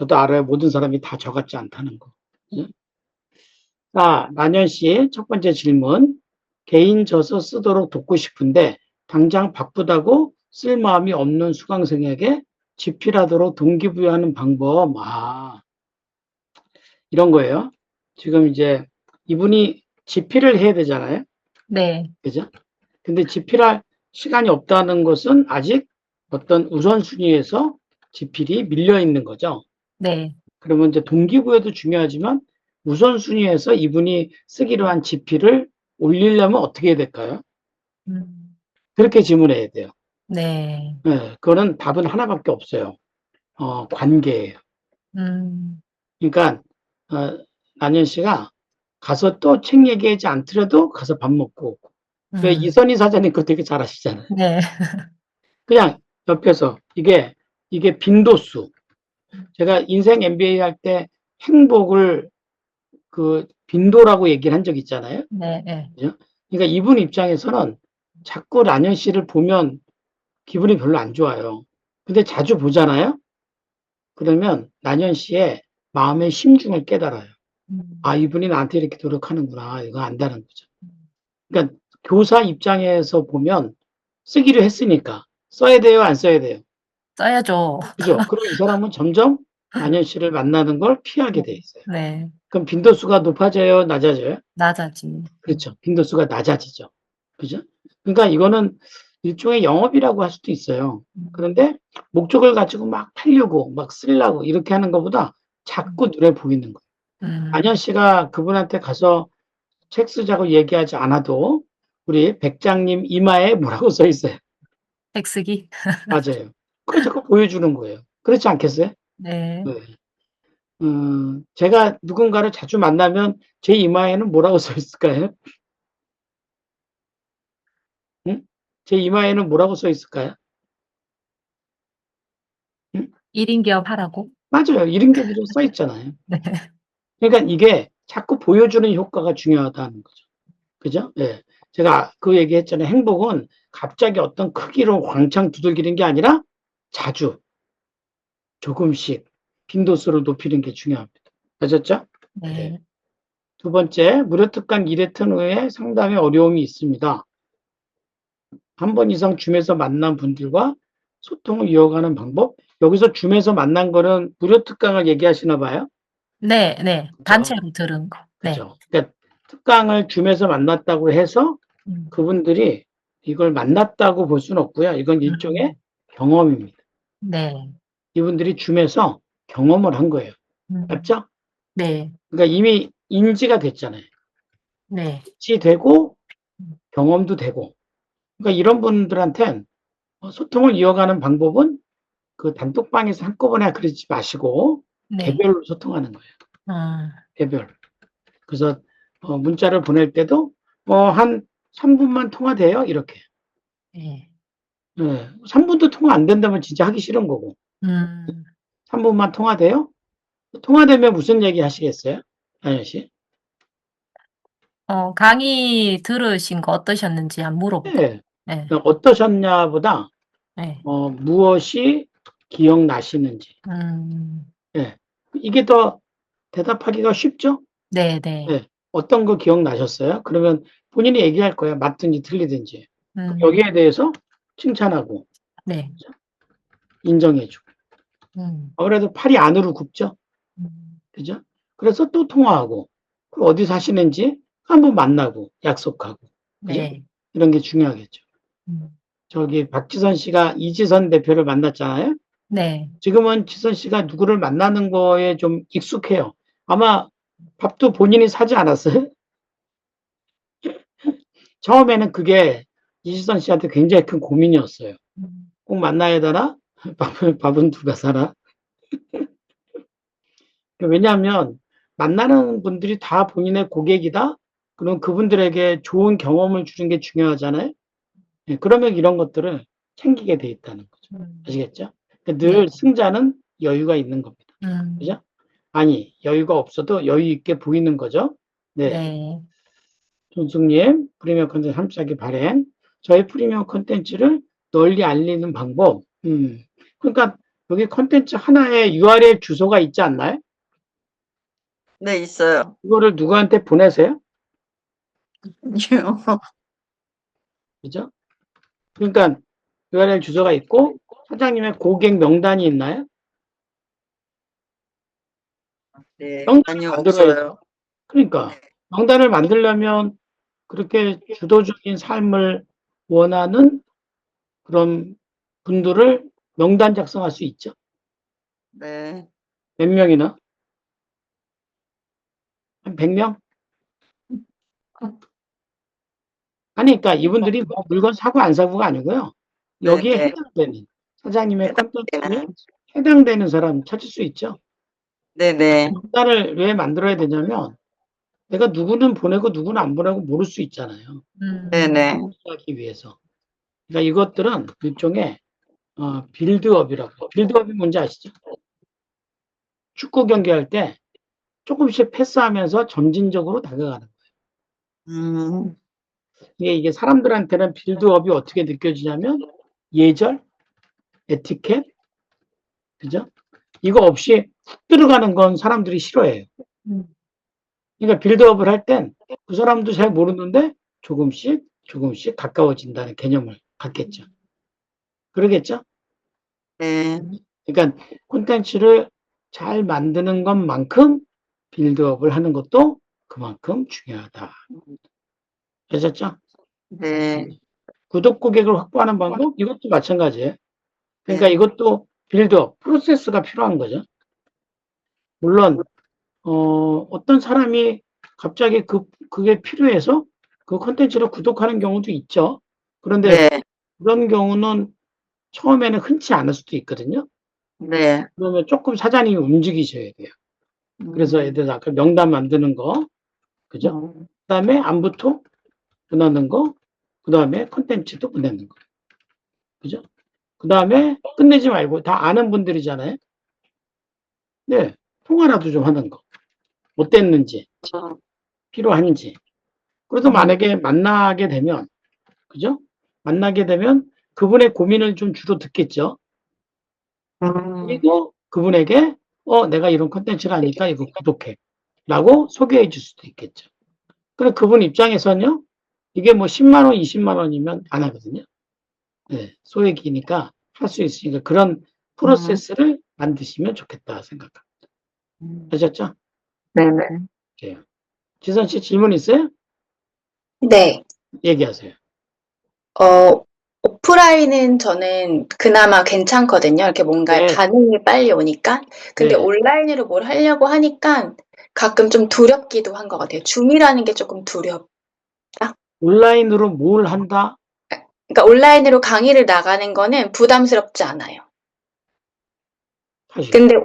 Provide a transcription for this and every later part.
저도 알아요. 모든 사람이 다 저 같지 않다는 거. 예? 자, 난현 씨, 첫 번째 질문. 개인 저서 쓰도록 돕고 싶은데, 당장 바쁘다고 쓸 마음이 없는 수강생에게 집필하도록 동기부여하는 방법. 이런 거예요. 지금 이제 이분이 집필을 해야 되잖아요. 네. 그죠? 근데 집필할 시간이 없다는 것은 아직 어떤 우선순위에서 집필이 밀려 있는 거죠. 네. 그러면 이제 동기부여도 중요하지만 우선순위에서 이분이 쓰기로 한 집필을 올리려면 어떻게 해야 될까요? 음, 그렇게 질문해야 돼요. 네. 네, 그거는 답은 하나밖에 없어요. 관계예요. 음, 그러니까 난현 씨가 가서 또 책 얘기하지 않더라도 가서 밥 먹고 오고. 왜 이선희 사장님 그거 되게 잘 아시잖아요. 네. 그냥 옆에서 이게 빈도수. 제가 인생 MBA 할 때 행복을 그 빈도라고 얘기를 한 적 있잖아요. 네. 네. 그죠? 그러니까 이분 입장에서는 자꾸 란현 씨를 보면 기분이 별로 안 좋아요. 근데 자주 보잖아요. 그러면 란현 씨의 마음의 심중을 깨달아요. 아, 이분이 나한테 이렇게 노력하는구나. 이거 안다는 거죠. 그러니까 교사 입장에서 보면 쓰기로 했으니까 써야 돼요, 안 써야 돼요. 써야죠. 그죠? 그럼 이 사람은 점점 란현 씨를 만나는 걸 피하게 돼 있어요. 네. 그럼 빈도수가 높아져요, 낮아져요? 낮아지. 그렇죠. 빈도수가 낮아지죠. 그죠? 그러니까 이거는 일종의 영업이라고 할 수도 있어요. 그런데 목적을 가지고 막 팔려고 막 쓰려고 이렇게 하는 것보다 자꾸 눈에 보이는 거예요. 안현 씨가 그분한테 가서 책 쓰자고 얘기하지 않아도 우리 백장님 이마에 뭐라고 써 있어요. 백쓰기. 맞아요. 그걸 자꾸 보여주는 거예요. 그렇지 않겠어요? 네. 네. 제가 누군가를 자주 만나면 제 이마에는 뭐라고 써 있을까요? 응? 제 이마에는 뭐라고 써 있을까요? 응? 1인 기업하라고. 맞아요. 이런 게 그저 써 있잖아요. 네. 그러니까 이게 자꾸 보여주는 효과가 중요하다는 거죠. 그죠? 예. 제가 그 얘기 했잖아요. 행복은 갑자기 어떤 크기로 왕창 두들기는 게 아니라 자주, 조금씩 빈도수를 높이는 게 중요합니다. 아셨죠? 네. 네. 두 번째, 무료 특강 1회 후에 상담에 어려움이 있습니다. 한 번 이상 줌에서 만난 분들과 소통을 이어가는 방법? 여기서 줌에서 만난 거는 무료 특강을 얘기하시나 봐요. 네. 네. 그죠? 단체로 들은 거. 네. 그죠. 그러니까 특강을 줌에서 만났다고 해서 음. 그분들이 이걸 만났다고 볼 수는 없고요. 이건 일종의 음. 경험입니다. 네. 이분들이 줌에서 경험을 한 거예요. 음. 맞죠? 네. 그러니까 이미 인지가 됐잖아요. 네. 인지되고 음. 경험도 되고. 그러니까 이런 분들한테는 소통을 이어가는 방법은 그 단톡방에서 한꺼번에 그러지 마시고 네. 개별로 소통하는 거예요. 아. 개별. 그래서 문자를 보낼 때도 한 3분만 통화돼요. 이렇게. 네. 네. 3분도 통화 안 된다면 진짜 하기 싫은 거고. 음. 3분만 통화돼요? 통화되면 무슨 얘기 하시겠어요? 안현 씨? 강의 들으신 거 어떠셨는지 안 물어보고. 네. 네. 어떠셨냐보다 네. 무엇이 기억나시는지. 음. 네. 이게 더 대답하기가 쉽죠? 네네. 네. 어떤 거 기억나셨어요? 그러면 본인이 얘기할 거예요. 맞든지 틀리든지. 음. 여기에 대해서 칭찬하고 네. 인정해 주고. 음. 아무래도 팔이 안으로 굽죠? 음. 그죠? 그래서 또 통화하고, 어디 사시는지 한번 만나고, 약속하고. 그죠? 네. 이런 게 중요하겠죠. 음. 저기 박지선 씨가 이지선 대표를 만났잖아요. 네. 지금은 지선 씨가 누구를 만나는 거에 좀 익숙해요. 아마 밥도 본인이 사지 않았어요? 처음에는 그게 이지선 씨한테 굉장히 큰 고민이었어요. 음. 꼭 만나야 되나? 밥은 누가 사나? 왜냐하면 만나는 분들이 다 본인의 고객이다? 그럼 그분들에게 좋은 경험을 주는 게 중요하잖아요. 예, 그러면 이런 것들을 챙기게 돼 있다는 거죠. 음. 아시겠죠? 그러니까 네. 늘 승자는 여유가 있는 겁니다. 음. 그죠? 아니, 여유가 없어도 여유 있게 보이는 거죠. 네. 네. 존숙님, 프리미엄 콘텐츠 3차기 발행. 저희 프리미엄 콘텐츠를 널리 알리는 방법. 그러니까 여기 콘텐츠 하나에 URL 주소가 있지 않나요? 네, 있어요. 이거를 누구한테 보내세요? 그죠? 그러니까 URL 주소가 있고 사장님의 고객 명단이 있나요? 네, 명단을 아니요, 만들어야죠. 없어요. 그러니까 명단을 만들려면 그렇게 주도적인 삶을 원하는 그런 분들을 명단 작성할 수 있죠. 네, 몇 명이나? 한 100명? 아니, 그러니까 이분들이 뭐 물건 사고 안 사고가 아니고요. 여기에 네, 해당되는 사장님의 콘텐츠에 해당되는. 해당되는 사람 찾을 수 있죠. 네, 네, 명단을 왜 만들어야 되냐면 내가 누구는 보내고 누구는 안 보내고 모를 수 있잖아요. 네, 네. 하기 위해서. 그러니까 이것들은 일종의 빌드업이라고. 빌드업이 뭔지 아시죠? 축구 경기할 때 조금씩 패스하면서 점진적으로 다가가는 음, 거예요. 이게 사람들한테는 빌드업이 어떻게 느껴지냐면 예절, 에티켓, 그죠? 이거 없이 훅 들어가는 건 사람들이 싫어해요. 그러니까 빌드업을 할 땐 그 사람도 잘 모르는데 조금씩 조금씩 가까워진다는 개념을 갖겠죠. 그러겠죠? 네, 그러니까 콘텐츠를 잘 만드는 것만큼 빌드업을 하는 것도 그만큼 중요하다. 아셨죠? 네, 구독 고객을 확보하는 방법 이것도 마찬가지예요. 그러니까 네. 이것도 빌드업 프로세스가 필요한 거죠. 물론 어떤 사람이 갑자기 그게 필요해서 그 콘텐츠를 구독하는 경우도 있죠. 그런데 네, 그런 경우는 처음에는 흔치 않을 수도 있거든요. 네. 그러면 조금 사장님이 움직이셔야 돼요. 그래서 예를 들어서 아까 명단 만드는 거, 그죠? 그 다음에 안부터 보내는 거, 그 다음에 콘텐츠도 보내는 거. 그죠? 그 다음에 끝내지 말고 다 아는 분들이잖아요. 네. 통화라도 좀 하는 거. 어땠는지, 필요한지. 그래서 만약에 만나게 되면, 그죠? 만나게 되면 그분의 고민을 좀 주로 듣겠죠. 그리고 그분에게, 내가 이런 콘텐츠를 하니까 이거 구독해. 라고 소개해 줄 수도 있겠죠. 그럼 그분 입장에서는요, 이게 뭐 10만 원, 20만 원이면 안 하거든요. 네, 소액이니까 할 수 있으니까 그런 프로세스를 만드시면 좋겠다 생각합니다. 아셨죠? 네네. 네. 지선 씨 질문 있어요? 네. 얘기하세요. 오프라인은 저는 그나마 괜찮거든요. 이렇게 뭔가 네, 반응이 빨리 오니까. 근데 네. 온라인으로 뭘 하려고 하니까 가끔 좀 두렵기도 한 것 같아요. 줌이라는 게 조금 온라인으로 뭘 한다? 그러니까 온라인으로 강의를 나가는 거는 부담스럽지 않아요. 사실. 근데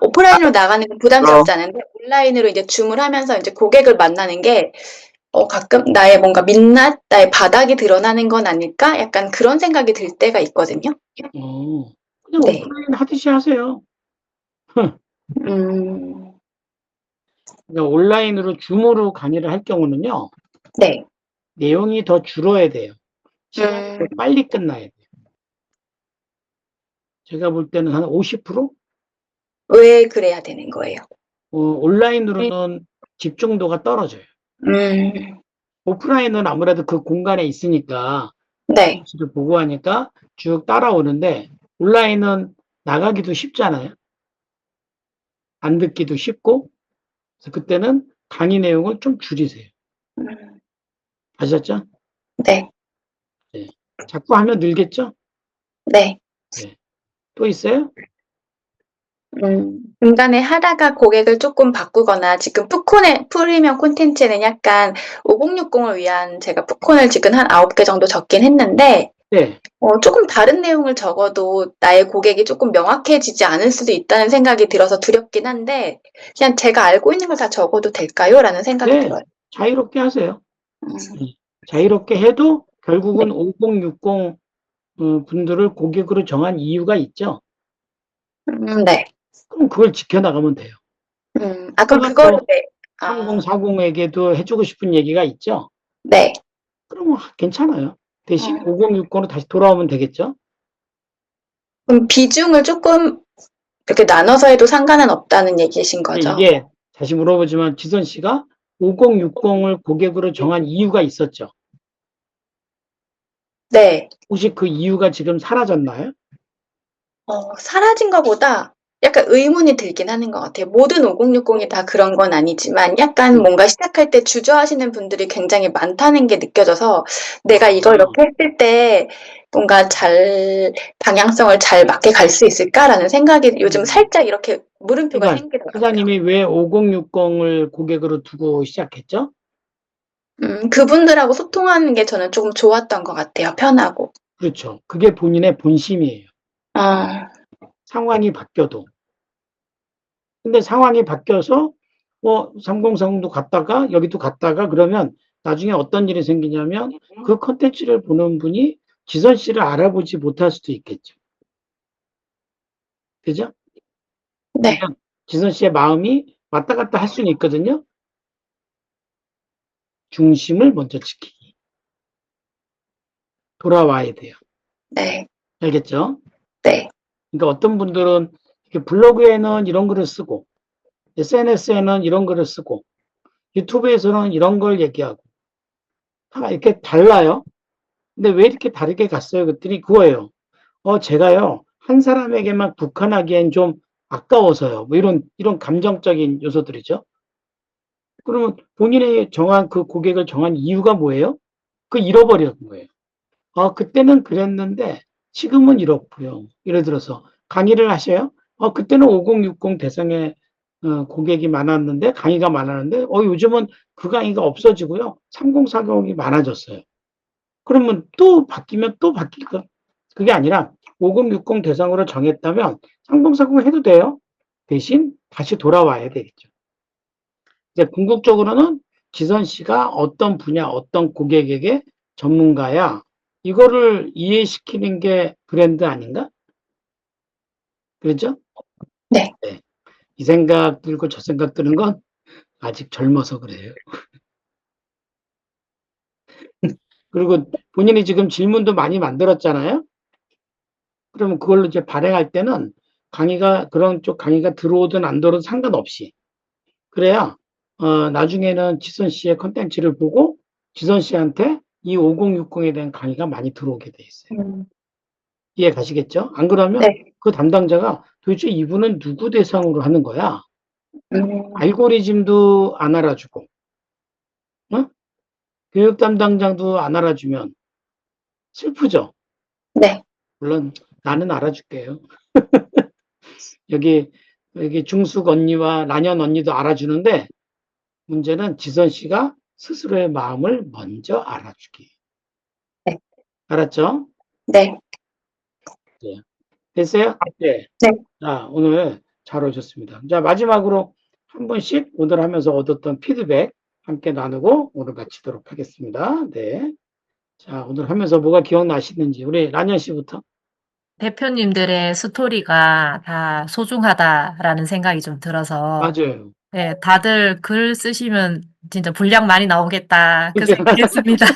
오프라인으로 나가는 건 부담스럽지 않은데 온라인으로 이제 줌을 하면서 이제 고객을 만나는 게 가끔 나의 뭔가 민낯, 나의 바닥이 드러나는 건 아닐까? 약간 그런 생각이 들 때가 있거든요. 그냥 네. 오프라인 하듯이 하세요. 음, 그러니까 온라인으로 줌으로 강의를 할 경우는요, 네. 내용이 더 줄어야 돼요. 시간이 더 빨리 끝나야 돼요. 제가 볼 때는 한 50%? 왜 그래야 되는 거예요? 온라인으로는 집중도가 떨어져요. 음, 오프라인은 아무래도 그 공간에 있으니까 네. 를 보고 하니까 쭉 따라오는데 온라인은 나가기도 쉽잖아요. 안 듣기도 쉽고 그래서 그때는 강의 내용을 좀 줄이세요. 음, 아셨죠? 네. 네. 자꾸 하면 늘겠죠? 네. 네. 또 있어요? 중간에 하다가 고객을 조금 바꾸거나 지금 프리미엄 콘텐츠는 약간 5060을 위한 제가 푸콘을 지금 한 9개 정도 적긴 했는데 네. 조금 다른 내용을 적어도 나의 고객이 조금 명확해지지 않을 수도 있다는 생각이 들어서 두렵긴 한데 그냥 제가 알고 있는 걸 다 적어도 될까요? 라는 생각이 네. 들어요. 자유롭게 하세요. 음, 네. 자유롭게 해도 결국은 네. 5060 분들을 고객으로 정한 이유가 있죠. 네. 그럼 그걸 지켜나가면 돼요. 그럼 그러다가 그거를 또 3040에게도 해주고 싶은 얘기가 있죠. 네. 그러면 괜찮아요. 대신 음, 5060으로 다시 돌아오면 되겠죠. 그럼 비중을 조금 이렇게 나눠서 해도 상관은 없다는 얘기이신 거죠? 이게 다시 물어보지만 지선 씨가 5060을 고객으로 정한 이유가 있었죠. 네. 혹시 그 이유가 지금 사라졌나요? 사라진 것보다 약간 의문이 들긴 하는 것 같아요. 모든 5060이 다 그런 건 아니지만 약간 뭔가 시작할 때 주저하시는 분들이 굉장히 많다는 게 느껴져서 내가 이걸 이렇게 했을 때 뭔가 방향성을 잘 맞게 갈 수 있을까라는 생각이 요즘 살짝 이렇게 물음표가 그러니까 생기더라고요. 사장님이 왜 5060을 고객으로 두고 시작했죠? 그분들하고 소통하는 게 저는 조금 좋았던 것 같아요. 편하고. 그렇죠. 그게 본인의 본심이에요. 아, 상황이 바뀌어도. 근데 상황이 바뀌어서 3040도 갔다가 여기도 갔다가 그러면 나중에 어떤 일이 생기냐면 그 컨텐츠를 보는 분이 지선 씨를 알아보지 못할 수도 있겠죠. 그죠? 네. 그러니까 지선 씨의 마음이 왔다 갔다 할 수는 있거든요. 중심을 먼저 지키기. 돌아와야 돼요. 네. 알겠죠? 네. 그러니까 어떤 분들은 이렇게 블로그에는 이런 글을 쓰고 SNS에는 이런 글을 쓰고 유튜브에서는 이런 걸 얘기하고 다 이렇게 달라요. 근데 왜 이렇게 다르게 갔어요? 그랬더니 그거예요. 제가요, 한 사람에게만 국한하기엔 좀 아까워서요. 뭐 이런 감정적인 요소들이죠. 그러면 본인의 그 고객을 정한 이유가 뭐예요? 그 잃어버린 거예요. 그때는 그랬는데 지금은 이렇고요. 예를 들어서 강의를 하셔요. 그때는 5060 대상의 고객이 많았는데 강의가 많았는데 요즘은 그 강의가 없어지고요. 3040이 많아졌어요. 그러면 또 바뀌면 또 바뀔 거. 그게 아니라 5060 대상으로 정했다면 3040 해도 돼요. 대신 다시 돌아와야 되겠죠. 이제 궁극적으로는 지선 씨가 어떤 분야, 어떤 고객에게 전문가야. 이거를 이해시키는 게 브랜드 아닌가? 그렇죠? 네. 네. 이 생각 들고 저 생각 드는 건 아직 젊어서 그래요. 그리고 본인이 지금 질문도 많이 만들었잖아요. 그러면 그걸로 이제 발행할 때는 그런 쪽 강의가 들어오든 안 들어오든 상관없이. 그래야, 나중에는 지선 씨의 컨텐츠를 보고 지선 씨한테 이 5060에 대한 강의가 많이 들어오게 돼 있어요. 이해 가시겠죠? 안 그러면 네. 그 담당자가 도대체 이분은 누구 대상으로 하는 거야? 음, 알고리즘도 안 알아주고, 어? 교육 담당자도 안 알아주면 슬프죠? 네. 물론 나는 알아줄게요. 여기 중숙 언니와 난연 언니도 알아주는데 문제는 지선 씨가 스스로의 마음을 먼저 알아주기. 네. 알았죠? 네. 네. 됐어요? 네. 네. 자, 오늘 잘 오셨습니다. 자, 마지막으로 한 번씩 오늘 하면서 얻었던 피드백 함께 나누고 오늘 마치도록 하겠습니다. 네. 자, 오늘 하면서 뭐가 기억나시는지 우리 란연 씨부터. 대표님들의 스토리가 다 소중하다라는 생각이 좀 들어서 맞아요. 네, 다들 글 쓰시면 진짜 분량 많이 나오겠다 그 그죠? 생각했습니다.